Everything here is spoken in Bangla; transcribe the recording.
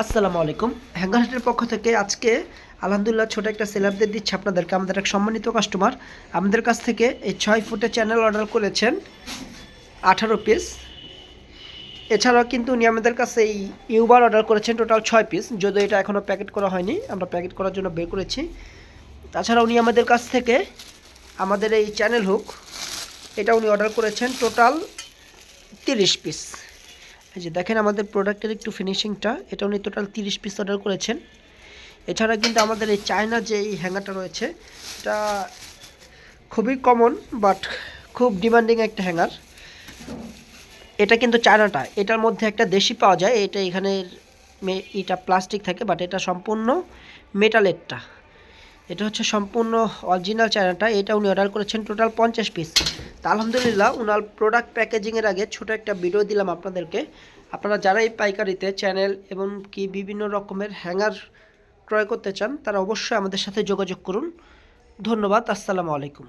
আসসালামু আলাইকুম। হ্যাঙ্গার হাটের পক্ষ থেকে আজকে আলহামদুলিল্লাহ ছোট একটা সেল আপডেট দিচ্ছি আপনাদেরকে। আমাদের এক সম্মানিত কাস্টমার আমাদের কাছ থেকে এই 6 ফুটের চ্যানেল অর্ডার করেছেন 18 পিস। এছাড়াও কিন্তু উনি আমাদের কাছে এই ইউবার অর্ডার করেছেন টোটাল 6 পিস, যদিও এটা এখনও প্যাকেট করা হয়নি, আমরা প্যাকেট করার জন্য বের করেছি। তাছাড়া উনি আমাদের কাছ থেকে আমাদের এই চ্যানেল হুক এটা উনি অর্ডার করেছেন টোটাল 30 পিস। এই যে দেখেন আমাদের প্রোডাক্টের একটু ফিনিশিংটা, এটা উনি টোটাল 30 পিস অর্ডার করেছেন। এছাড়া কিন্তু আমাদের এই চায়না যে এই হ্যাঙ্গারটা রয়েছে এটা খুবই কমন বাট খুব ডিমান্ডিং একটা হ্যাঙ্গার। এটা কিন্তু চায়নাটা, এটার মধ্যে একটা দেশি পাওয়া যায়, এটা এখানের এটা প্লাস্টিক থাকে বাট এটা সম্পূর্ণ মেটালেরটা। এটা হচ্ছে সম্পূর্ণ অরিজিনাল চায়নাটা। এটা উনি অর্ডার করেছেন টোটাল 50 পিস। তা আলহামদুলিল্লাহ উনার প্রোডাক্ট প্যাকেজিংয়ের আগে ছোট একটা ভিডিও দিলাম আপনাদেরকে। আপনারা যারা এই পাইকারিতে চ্যানেল এবং কি বিভিন্ন রকমের হ্যাঙ্গার ক্রয় করতে চান তারা অবশ্যই আমাদের সাথে যোগাযোগ করুন। ধন্যবাদ। আসসালামু আলাইকুম।